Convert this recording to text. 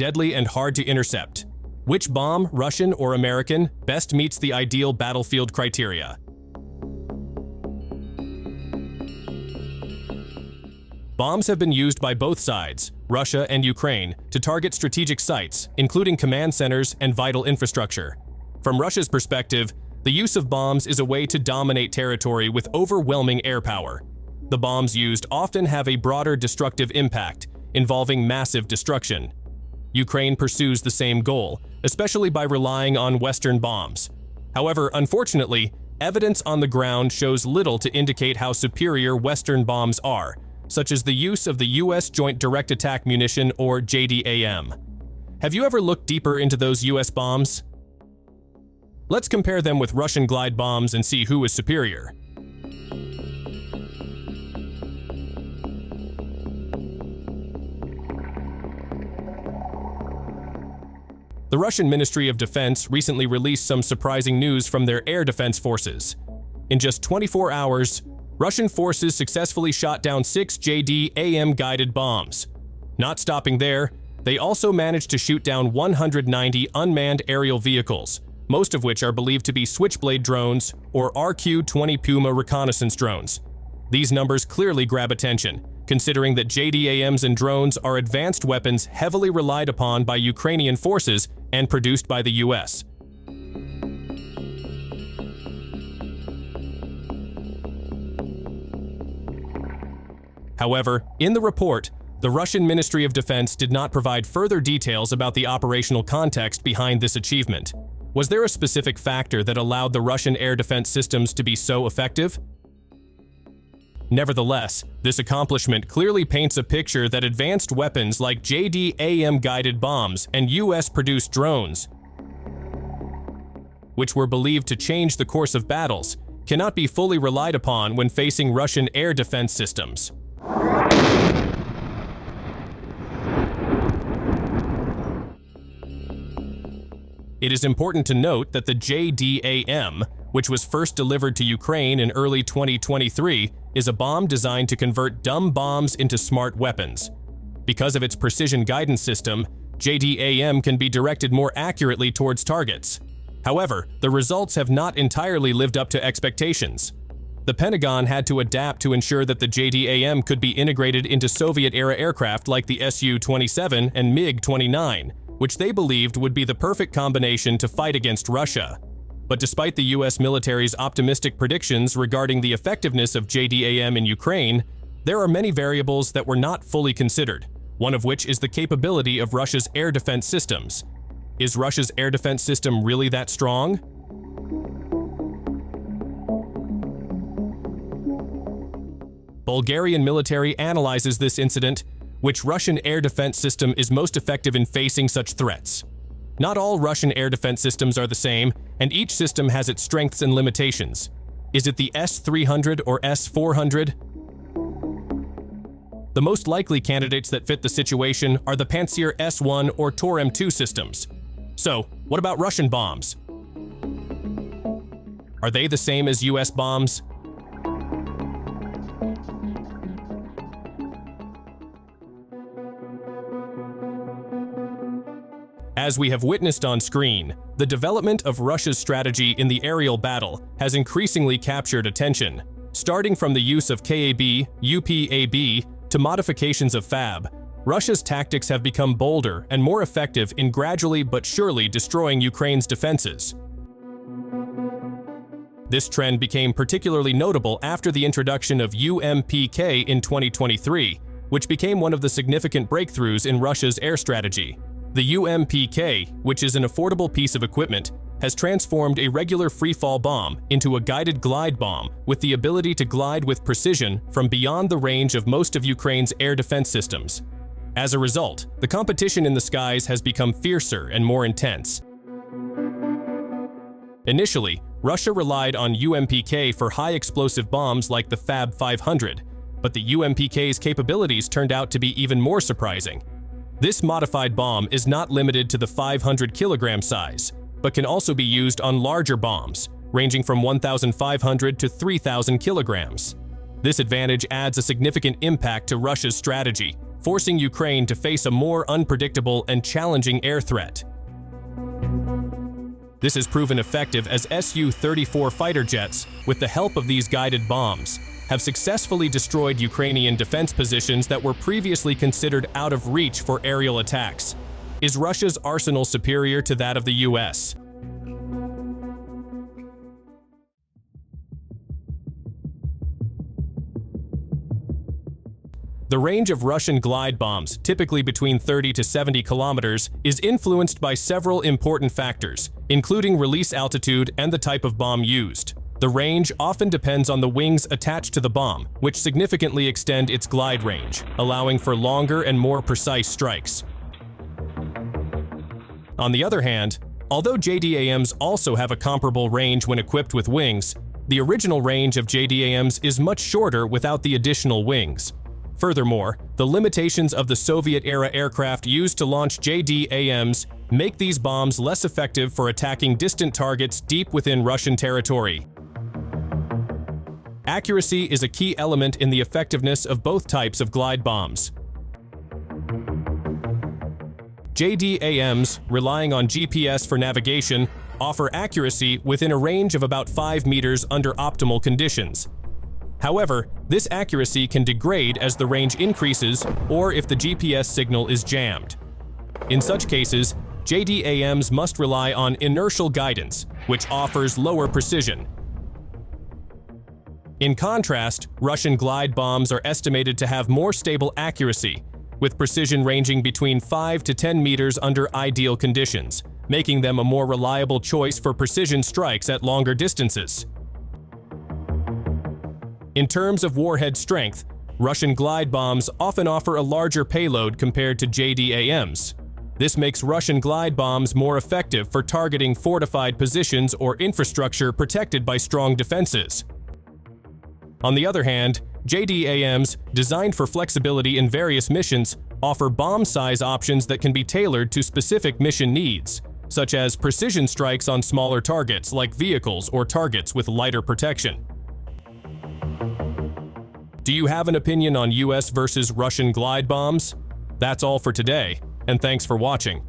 deadly and hard to intercept. Which bomb, Russian or American, best meets the ideal battlefield criteria? Bombs have been used by both sides, Russia and Ukraine, to target strategic sites, including command centers and vital infrastructure. From Russia's perspective, the use of bombs is a way to dominate territory with overwhelming air power. The bombs used often have a broader destructive impact, involving massive destruction. Ukraine pursues the same goal, especially by relying on Western bombs. However, unfortunately, evidence on the ground shows little to indicate how superior Western bombs are, such as the use of the U.S. Joint Direct Attack Munition or JDAM. Have you ever looked deeper into those U.S. bombs? Let's compare them with Russian glide bombs and see who is superior. The Russian Ministry of Defense recently released some surprising news from their air defense forces. In just 24 hours, Russian forces successfully shot down 6 JDAM guided bombs. Not stopping there, they also managed to shoot down 190 unmanned aerial vehicles, most of which are believed to be Switchblade drones or RQ-20 Puma reconnaissance drones. These numbers clearly grab attention, considering that JDAMs and drones are advanced weapons heavily relied upon by Ukrainian forces and produced by the US. However, in the report, the Russian Ministry of Defense did not provide further details about the operational context behind this achievement. Was there a specific factor that allowed the Russian air defense systems to be so effective? Nevertheless, this accomplishment clearly paints a picture that advanced weapons like JDAM-guided bombs and US-produced drones, which were believed to change the course of battles, cannot be fully relied upon when facing Russian air defense systems. It is important to note that the JDAM, which was first delivered to Ukraine in early 2023, is a bomb designed to convert dumb bombs into smart weapons. Because of its precision guidance system, JDAM can be directed more accurately towards targets. However, the results have not entirely lived up to expectations. The Pentagon had to adapt to ensure that the JDAM could be integrated into Soviet-era aircraft like the Su-27 and MiG-29, which they believed would be the perfect combination to fight against Russia. But despite the US military's optimistic predictions regarding the effectiveness of JDAM in Ukraine, there are many variables that were not fully considered, one of which is the capability of Russia's air defense systems. Is Russia's air defense system really that strong? Bulgarian military analyzes this incident. Which Russian air defense system is most effective in facing such threats? Not all Russian air defense systems are the same, and each system has its strengths and limitations. Is it the S-300 or S-400? The most likely candidates that fit the situation are the Pantsir S-1 or Tor M2 systems. So, what about Russian bombs? Are they the same as US bombs? As we have witnessed on screen, the development of Russia's strategy in the aerial battle has increasingly captured attention. Starting from the use of KAB, UPAB, to modifications of FAB, Russia's tactics have become bolder and more effective in gradually but surely destroying Ukraine's defenses. This trend became particularly notable after the introduction of UMPK in 2023, which became one of the significant breakthroughs in Russia's air strategy. The UMPK, which is an affordable piece of equipment, has transformed a regular freefall bomb into a guided glide bomb with the ability to glide with precision from beyond the range of most of Ukraine's air defense systems. As a result, the competition in the skies has become fiercer and more intense. Initially, Russia relied on UMPK for high-explosive bombs like the FAB 500, but the UMPK's capabilities turned out to be even more surprising. This modified bomb is not limited to the 500 kilogram size, but can also be used on larger bombs, ranging from 1,500 to 3,000 kilograms. This advantage adds a significant impact to Russia's strategy, forcing Ukraine to face a more unpredictable and challenging air threat. This has proven effective as Su-34 fighter jets, with the help of these guided bombs, have successfully destroyed Ukrainian defense positions that were previously considered out of reach for aerial attacks. Is Russia's arsenal superior to that of the US? The range of Russian glide bombs, typically between 30 to 70 kilometers, is influenced by several important factors, including release altitude and the type of bomb used. The range often depends on the wings attached to the bomb, which significantly extend its glide range, allowing for longer and more precise strikes. On the other hand, although JDAMs also have a comparable range when equipped with wings, the original range of JDAMs is much shorter without the additional wings. Furthermore, the limitations of the Soviet-era aircraft used to launch JDAMs make these bombs less effective for attacking distant targets deep within Russian territory. Accuracy is a key element in the effectiveness of both types of glide bombs. JDAMs, relying on GPS for navigation, offer accuracy within a range of about 5 meters under optimal conditions. However, this accuracy can degrade as the range increases or if the GPS signal is jammed. In such cases, JDAMs must rely on inertial guidance, which offers lower precision. In contrast, Russian glide bombs are estimated to have more stable accuracy, with precision ranging between 5 to 10 meters under ideal conditions, making them a more reliable choice for precision strikes at longer distances. In terms of warhead strength, Russian glide bombs often offer a larger payload compared to JDAMs. This makes Russian glide bombs more effective for targeting fortified positions or infrastructure protected by strong defenses. On the other hand, JDAMs, designed for flexibility in various missions, offer bomb size options that can be tailored to specific mission needs, such as precision strikes on smaller targets like vehicles or targets with lighter protection. Do you have an opinion on US versus Russian glide bombs? That's all for today, and thanks for watching.